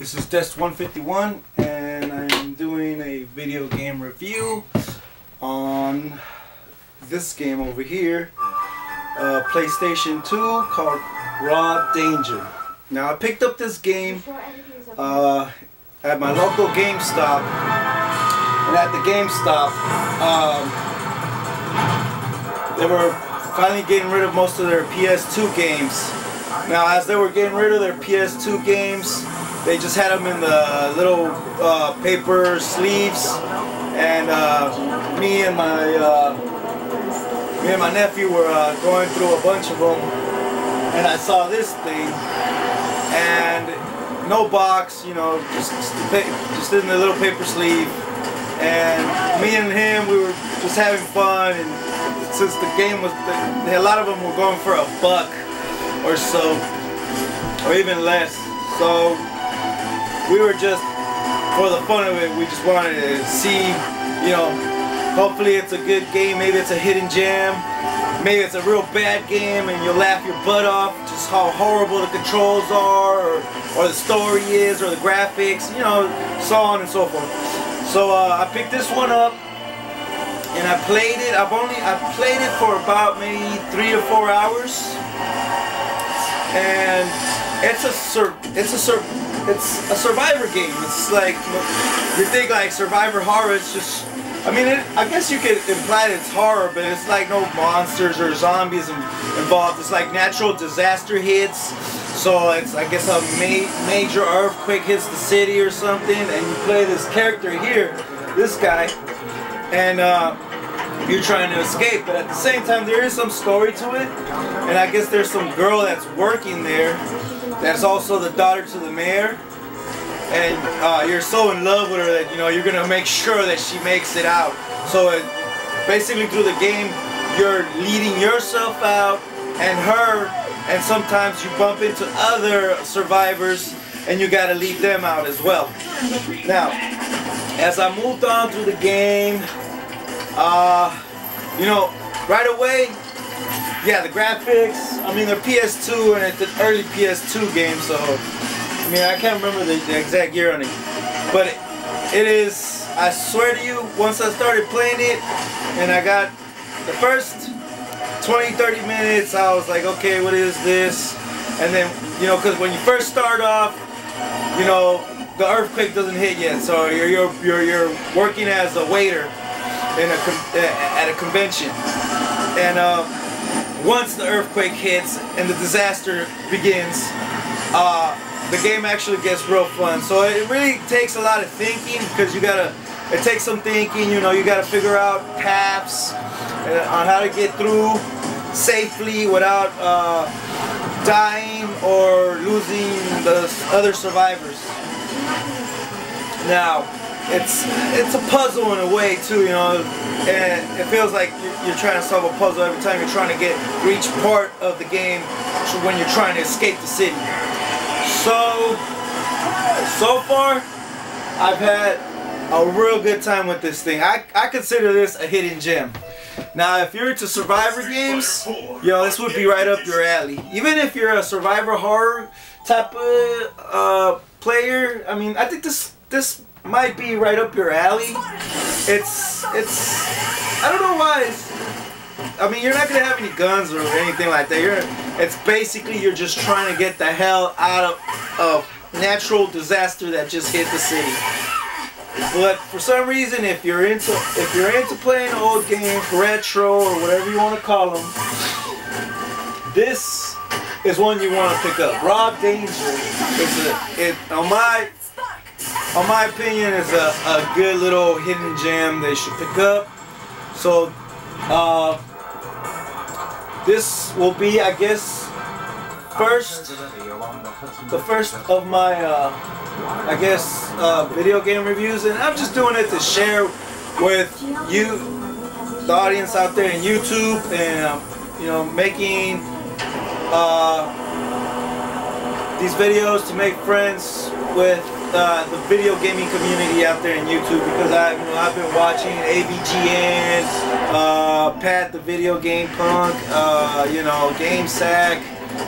This is Test 151 and I'm doing a video game review on this game over here, PlayStation 2, called Raw Danger. Now I picked up this game at my local GameStop, and at the GameStop they were finally getting rid of most of their PS2 games. Now as they were getting rid of their PS2 games, they just had them in the little paper sleeves, and me and my nephew were going through a bunch of them, and I saw this thing, and no box, you know, just in the little paper sleeve, and me and him, we were just having fun, and since the game was, a lot of them were going for $1 or so, or even less, so we were just, for the fun of it, we just wanted to see, you know, hopefully it's a good game, maybe it's a hidden gem, maybe it's a real bad game and you'll laugh your butt off, just how horrible the controls are, or the story is, or the graphics, you know, so on and so forth. So I picked this one up and I played it. I played it for about maybe 3 or 4 hours, and it's a survivor game. It's like, you think like survivor horror, it's just, I mean, I guess you could imply that it's horror, but it's like no monsters or zombies involved. It's like natural disaster hits. So it's, I guess, a major earthquake hits the city or something, and you play this character here, this guy, and you're trying to escape. But at the same time, there is some story to it, and I guess there's some girl that's working there that's also the daughter to the mayor, and you're so in love with her that, you know, you're gonna make sure that she makes it out. So basically through the game, you're leading yourself out and her, and sometimes you bump into other survivors and you gotta lead them out as well. Now, as I moved on through the game, you know, right away, yeah, the graphics, I mean, they're PS2 and it's an early PS2 game, so I mean, I can't remember the exact year on it, but it is, I swear to you, once I started playing it and I got the first 20-30 minutes, I was like, okay, what is this? And then, you know, because when you first start off, you know, the earthquake doesn't hit yet, so you're working as a waiter in at a convention, and once the earthquake hits and the disaster begins, the game actually gets real fun. So it really takes a lot of thinking, because it takes some thinking, you know, you gotta figure out paths on how to get through safely without dying or losing the other survivors. Now, it's a puzzle in a way too, you know, and it feels like you're trying to solve a puzzle every time you're trying to get each part of the game when you're trying to escape the city. So far, I've had a real good time with this thing. I consider this a hidden gem. Now, if you're into survivor games, you know, this would be right up your alley. Even if you're a survivor horror type of player, I mean, I think this might be right up your alley. It's I don't know why. I mean, you're not gonna have any guns or anything like that. It's basically you're just trying to get the hell out of natural disaster that just hit the city. But for some reason, if you're into playing old games, retro or whatever you want to call them, this is one you want to pick up. Raw Danger is on my opinion, is a good little hidden gem they should pick up. So this will be, I guess, the first of my I guess video game reviews, and I'm just doing it to share with you, the audience out there in YouTube, and you know, making these videos to make friends with the video gaming community out there in YouTube, because I've been watching AVGN, Pat the Video Game Punk, you know, GameSack,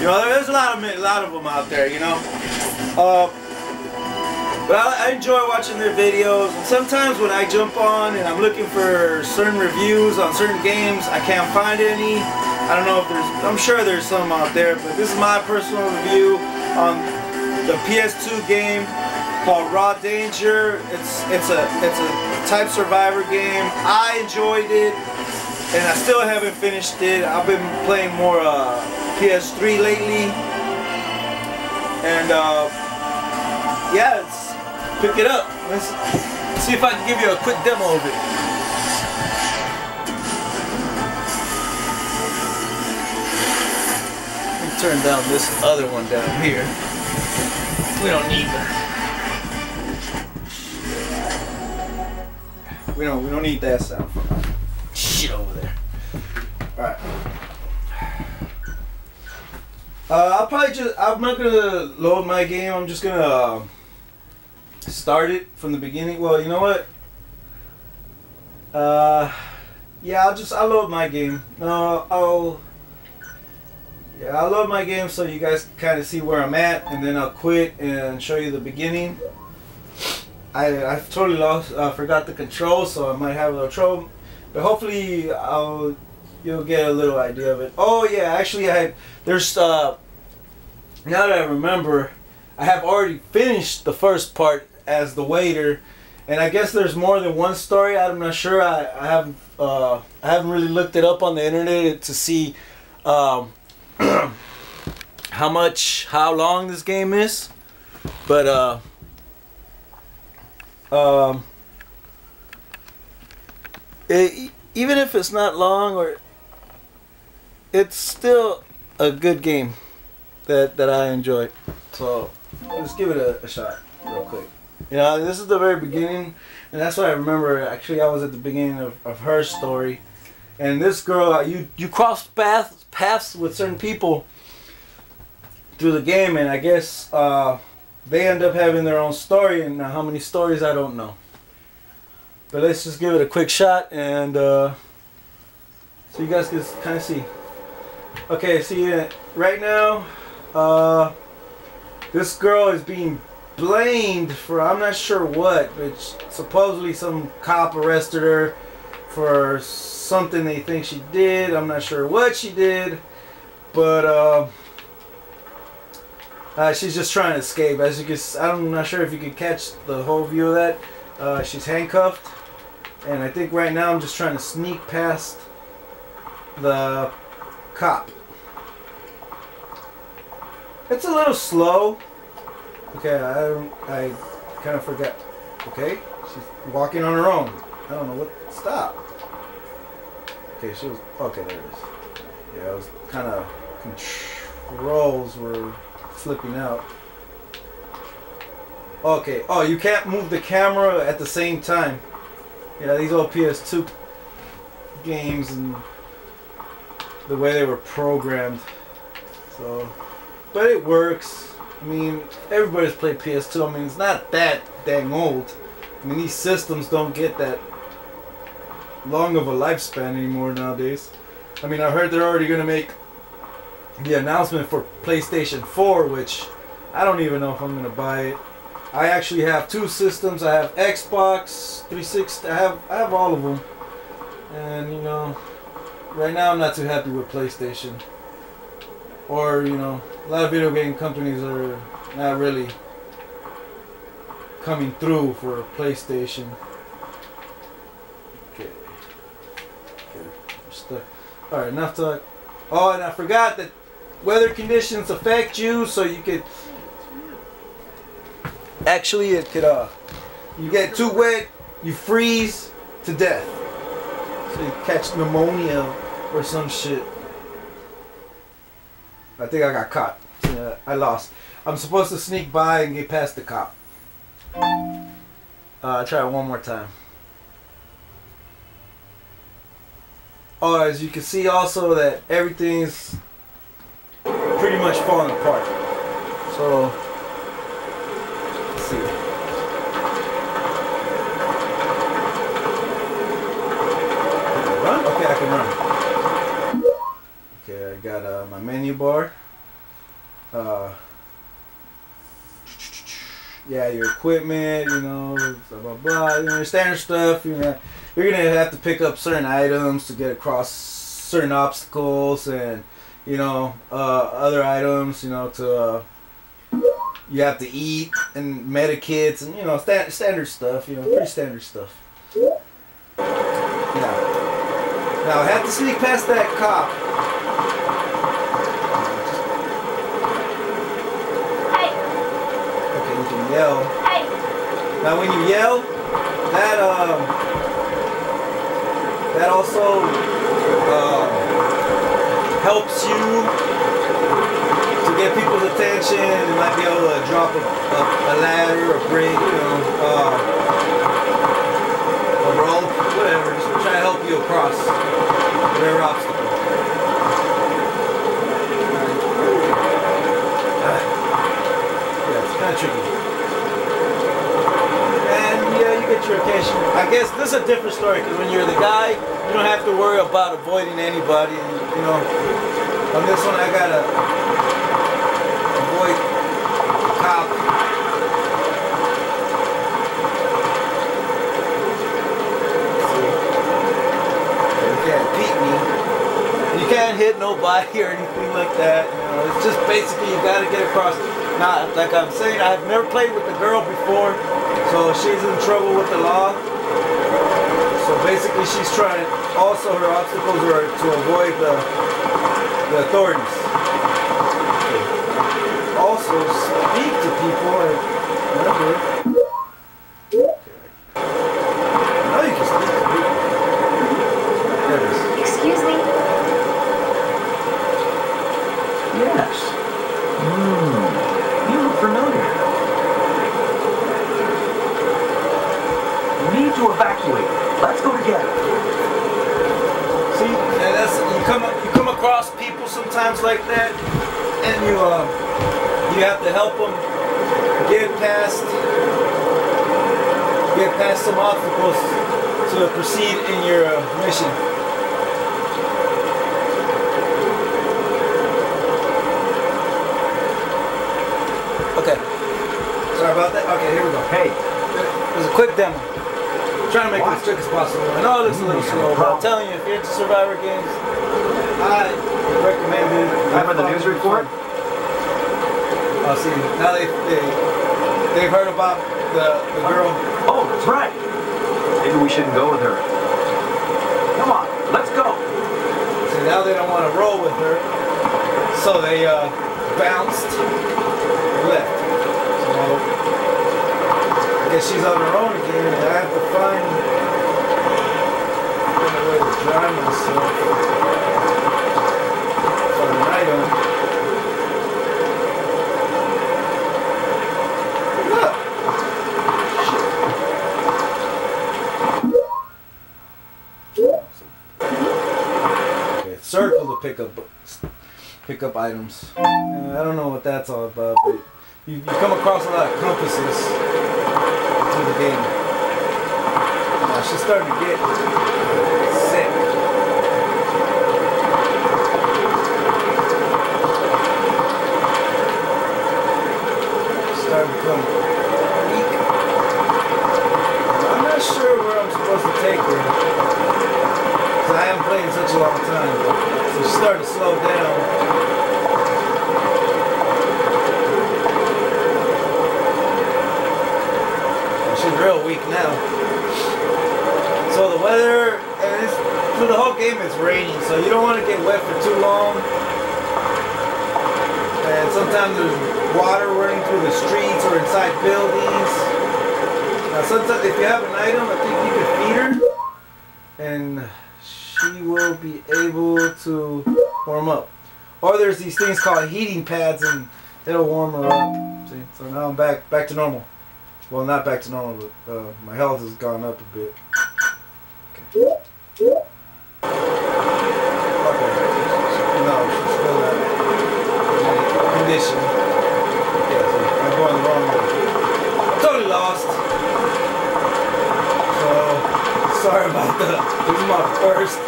you know, there's a lot of them out there, you know. But I enjoy watching their videos. And sometimes when I jump on and I'm looking for certain reviews on certain games, I can't find any. I don't know if there's, I'm sure there's some out there, but this is my personal review on the PS2 game called Raw Danger. It's a type survivor game. I enjoyed it, and I still haven't finished it. I've been playing more PS3 lately, and yeah, pick it up. Let's see if I can give you a quick demo of it. Let me turn down this other one down here. We don't need that. We don't need that sound for shit over there. All right. I'm not gonna load my game. I'm just gonna start it from the beginning. Well, you know what? Yeah, I'll load my game. I'll load my game so you guys can kind of see where I'm at, and then I'll quit and show you the beginning. I totally forgot the controls, so I might have a little trouble, but hopefully you'll get a little idea of it. Oh yeah, actually there's now that I remember, I have already finished the first part as the waiter, and I guess there's more than one story. I'm not sure. I haven't really looked it up on the internet to see how long this game is, but even if it's not long, or it's still a good game that I enjoyed. So let's give it a shot real quick. You know, this is the very beginning, and that's what I remember. Actually, I was at the beginning of her story, and this girl, you cross paths with certain people through the game, and I guess they end up having their own story, and how many stories I don't know. But let's just give it a quick shot, and so you guys can kind of see. Okay, see, right now, this girl is being blamed for, I'm not sure what, but supposedly some cop arrested her for something they think she did. I'm not sure what she did, but she's just trying to escape. As you can, I'm not sure if you can catch the whole view of that. She's handcuffed, and I think right now I'm just trying to sneak past the cop. It's a little slow. Okay, I kind of forgot. Okay, she's walking on her own. I don't know what. Stop. Okay, she was. Okay, there it is. Yeah, it was kind of controls were flipping out. Okay. Oh, you can't move the camera at the same time. Yeah, these old PS2 games and the way they were programmed. So, but it works. I mean, everybody's played PS2. I mean, it's not that dang old. I mean, these systems don't get that long of a lifespan anymore nowadays. I mean, I heard they're already going to make the announcement for PlayStation 4, which I don't even know if I'm going to buy it. I actually have two systems. I have Xbox 360. I have all of them. And, you know, right now I'm not too happy with PlayStation. Or, you know, a lot of video game companies are not really coming through for PlayStation. Okay. Alright, enough talk. Oh, and I forgot that weather conditions affect you, so you could actually, it could you get too wet, you freeze to death. So you catch pneumonia or some shit. I think I got caught. I lost. I'm supposed to sneak by and get past the cop. I'll try it one more time. Oh, as you can see also that everything's pretty much falling apart. So, let's see. Can I run? Okay, I can run. Okay, I got my menu bar. yeah, your equipment, you know, blah blah blah, you know, your standard stuff. You're gonna have to pick up certain items to get across certain obstacles, and you know, other items, you know, to you have to eat and medikits and you know, standard stuff. You know, pretty standard stuff. Yeah. Now I have to sneak past that cop. Yell. Hey. Now when you yell, that also helps you to get people's attention. You might be able to drop a ladder, a brick, you know, a rope, whatever. Just try to help you across whatever obstacle. Yeah, it's kind of tricky. Get your attention. I guess this is a different story because when you're the guy, you don't have to worry about avoiding anybody. You know, on this one I gotta avoid the cop. So, you can't beat me. You can't hit nobody or anything like that. You know, it's just basically you gotta get across. Now, like I'm saying, I've never played with the girl before. So she's in trouble with the law. So basically she's trying, also her obstacles are to avoid the authorities. Also speak to people and whatever. I know you can speak to people. There it is. Excuse me? Yes. You look familiar. Need to evacuate. Let's go together. See, and that's you come across people sometimes like that, and you have to help them get past some obstacles to proceed in your mission. Okay. Sorry about that. Okay, here we go. Hey. There's a quick demo. Trying to make it as quick as possible. I know it looks a little slow, but I'm telling you, if you're into Survivor games, I recommend it. Remember the news report? Oh, see, now they've heard about the girl. Oh, that's right. Maybe we shouldn't go with her. Come on, let's go. See, now they don't want to roll with her, so they bounced left. So I guess she's on her own again, and I have to find a way to drive myself. Find an item. Look! Okay, circle to pick up items. I don't know what that's all about, but you come across a lot of compasses through the game. Now she's starting to get sick. She's starting to become weak. I'm not sure where I'm supposed to take her, because I haven't played in such a long time. So she's starting to slow down. She's real weak now. So the weather, and through the whole game it's raining, so you don't want to get wet for too long. And sometimes there's water running through the streets or inside buildings. Now sometimes if you have an item, I think you can feed her, and she will be able to warm up. Or there's these things called heating pads, and it'll warm her up. See? So now I'm back to normal. Well, not back to normal, but my health has gone up a bit. Okay. Okay. No, she's still not in condition. Okay, so I'm going the wrong way. I'm totally lost. So, sorry about that. This is my first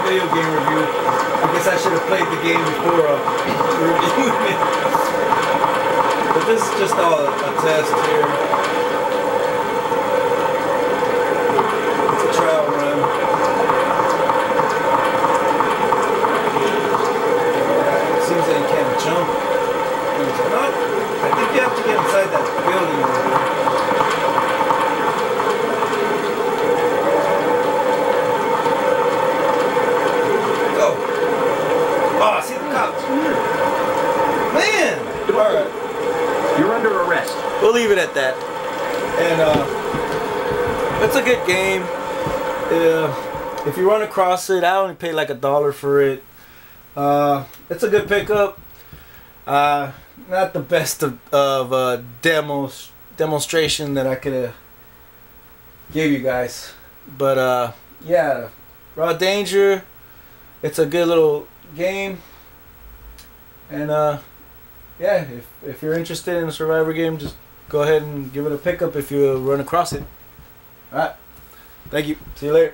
video game review. I guess I should have played the game before reviewing it. But this is just all a test here. It's a trial run. It seems that you can't jump. I think you have to get inside that building over there. Go. Oh, see the cops. Man! Alright. You're under arrest. We'll leave it at that. And it's a good game. If you run across it, I only paid like $1 for it. It's a good pickup. Not the best of demonstration that I could have gave you guys, but yeah, Raw Danger. It's a good little game, and yeah, if you're interested in a Survivor game, just go ahead and give it a pickup if you run across it. All right, thank you. See you later.